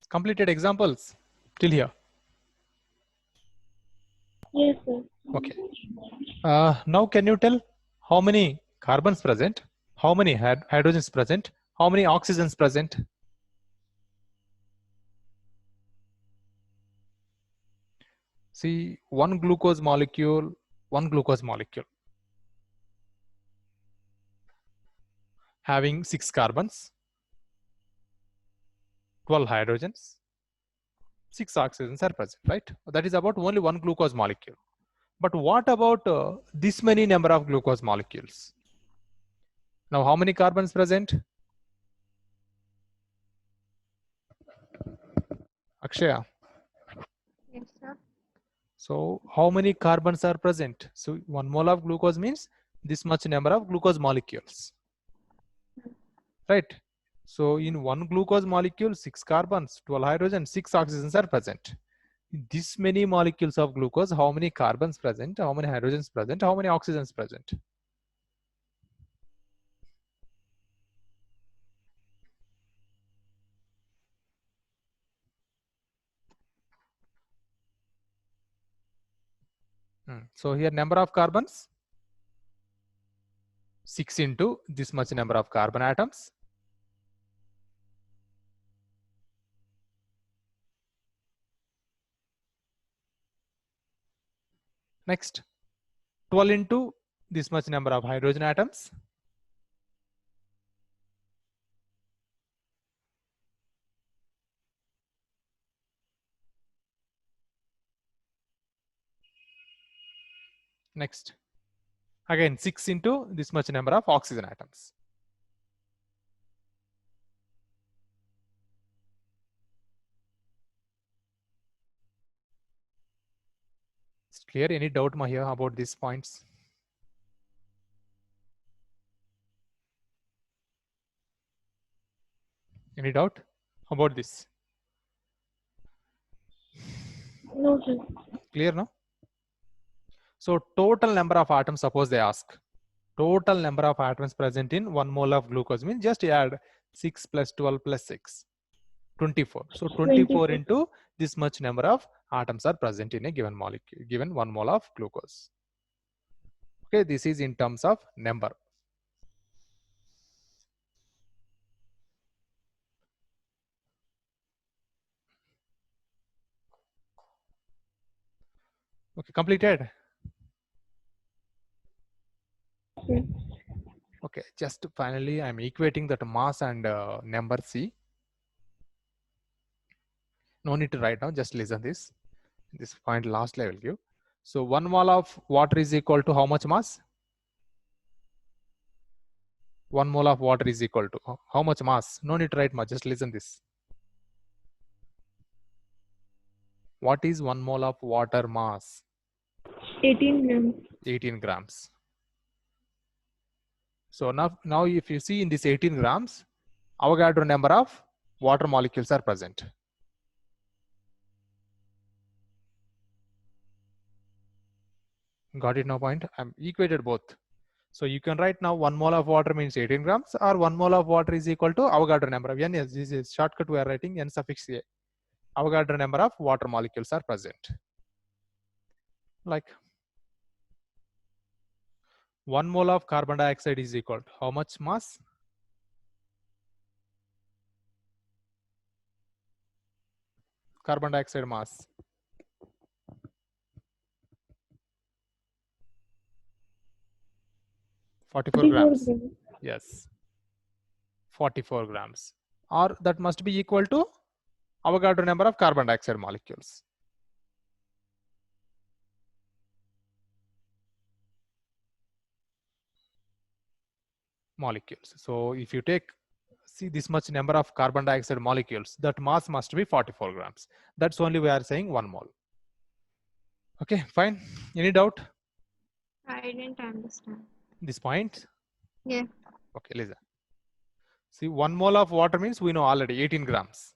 Completed examples till here. Yes, sir. Okay. Now can you tell how many carbons present, how many hydrogens present, how many oxygens present? See, one glucose molecule having 6 carbons, 12 hydrogens, 6 oxygens are present, right? That is about only one glucose molecule. But what about this many number of glucose molecules? Now, how many carbons present? Akshaya. Yes, sir. So, how many carbons are present? So, 1 mole of glucose means this much number of glucose molecules, right? So, in one glucose molecule, 6 carbons, 12 hydrogen, 6 oxygens are present. This many molecules of glucose, how many carbons present, how many hydrogens present, how many oxygens present? So here number of carbons, 6 into this much number of carbon atoms. Next, 12 into this much number of hydrogen atoms. Next, again 6 into this much number of oxygen atoms. It's clear? Any doubt here about these points? Any doubt about this? No, sir. Clear, no? So total number of atoms, suppose they ask, total number of atoms present in 1 mole of glucose means just add 6 plus 12 plus 6, 24. So 24 into this much number of atoms are present in a given molecule, given 1 mole of glucose. Okay, this is in terms of number. Okay, completed. Okay, just finally I'm equating that mass and number C. No need to write down, just listen this. This point lastly I will give. So 1 mole of water is equal to how much mass? 1 mole of water is equal to how much mass? No need to write much, just listen this. What is 1 mole of water mass? 18 grams. 18 grams. So now if you see in this 18 grams, Avogadro number of water molecules are present. Got it now point? I'm equated both. So you can write now 1 mole of water means 18 grams or 1 mole of water is equal to Avogadro number of N. Yes, this is shortcut we are writing N suffix A. Avogadro number of water molecules are present. Like 1 mole of carbon dioxide is equal to how much mass? Carbon dioxide mass. 44 grams. Yes. 44 grams. Or that must be equal to Avogadro number of carbon dioxide molecules. So if you take, see this much number of carbon dioxide molecules, that mass must be 44 grams. That's only we are saying 1 mole. Okay, fine. Any doubt? I didn't understand. This point? Yeah. Okay, listen. See, 1 mole of water means we know already 18 grams.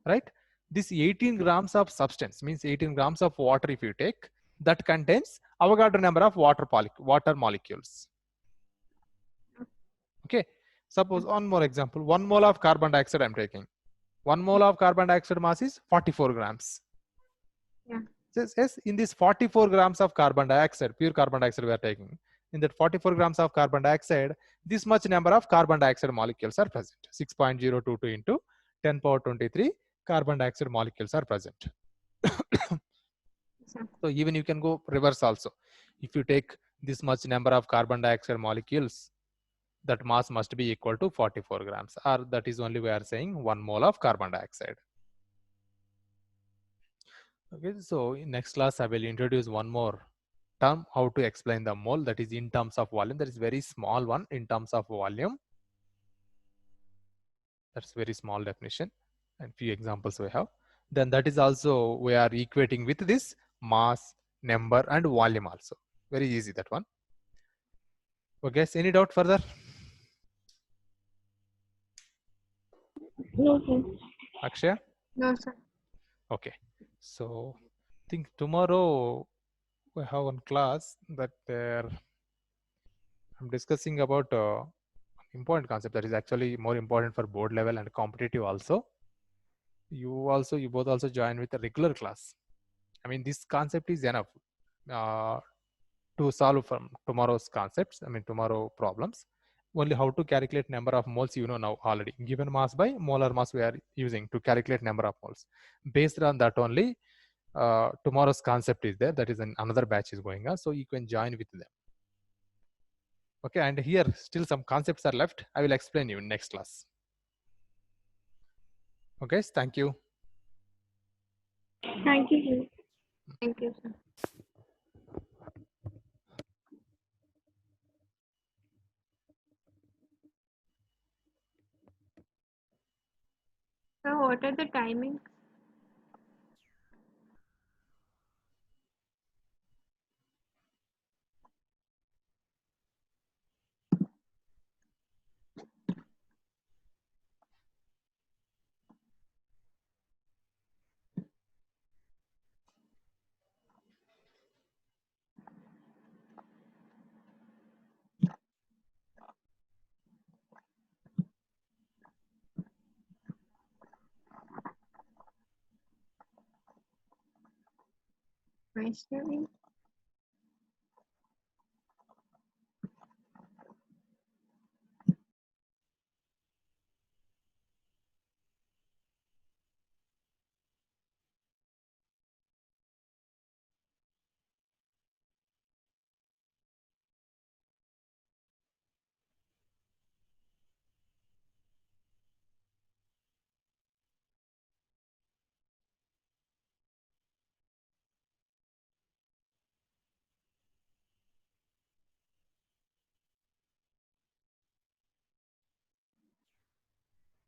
Right? This 18 grams of substance means 18 grams of water if you take, that contains Avogadro number of water molecules. Okay. Suppose one more example, 1 mole of carbon dioxide I'm taking. 1 mole of carbon dioxide mass is 44 grams. Yeah. Yes, in this 44 grams of carbon dioxide, pure carbon dioxide we are taking, in that 44 grams of carbon dioxide, this much number of carbon dioxide molecules are present. 6.022 into 10 power 23 carbon dioxide molecules are present. So even you can go reverse also. If you take this much number of carbon dioxide molecules, that mass must be equal to 44 grams, or that is only we are saying 1 mole of carbon dioxide. Okay, so in next class I will introduce one more term, how to explain the mole, that is in terms of volume. That is very small one in terms of volume. That's very small definition and few examples we have. Then that is also we are equating with this mass, number and volume also. Very easy that one. Okay, so any doubt further? No, sir. Akshay? No, sir. Okay, so I think tomorrow we have one class that I'm discussing about important concept that is actually more important for board level and competitive also. You both also join with a regular class. I mean, this concept is enough to solve from tomorrow's concepts. I mean, tomorrow problems. Only how to calculate number of moles you know now already. Given mass by molar mass we are using to calculate number of moles. Based on that only, tomorrow's concept is there. That is another batch is going on. So you can join with them. Okay, and here still some concepts are left. I will explain you in next class. Okay, thank you. Thank you, sir. Thank you, sir. So what are the timings? Vaishnavi?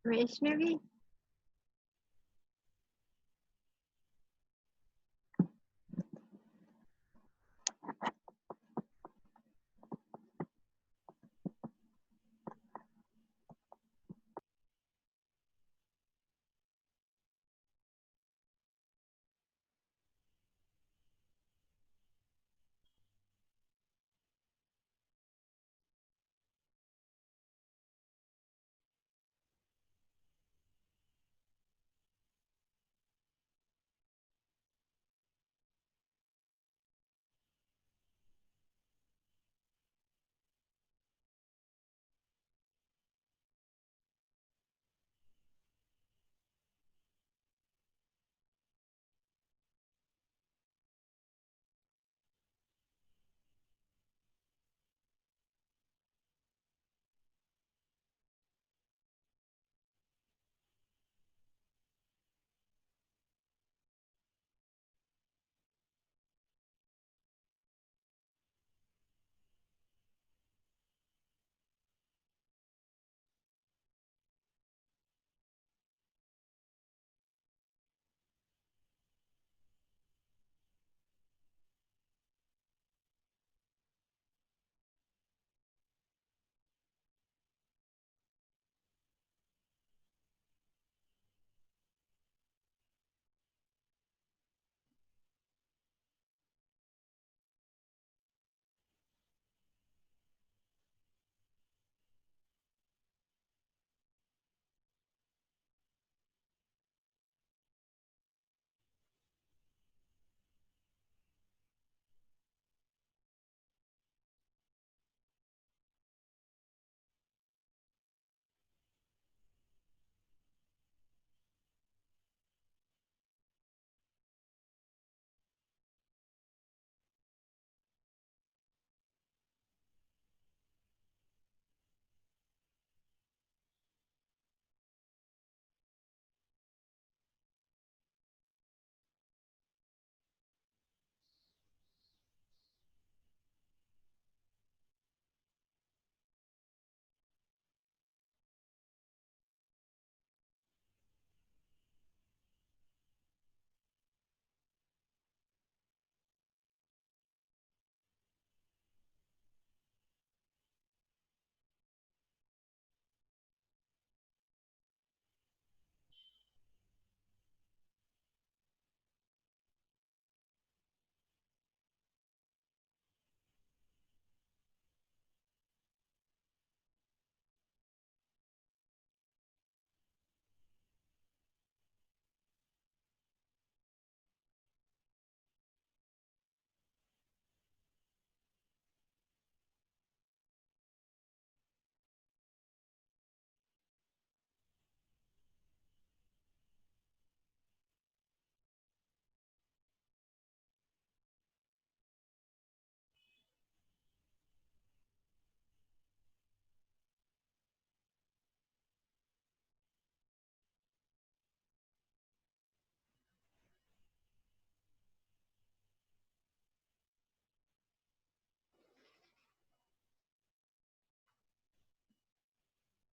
Vaishnavi.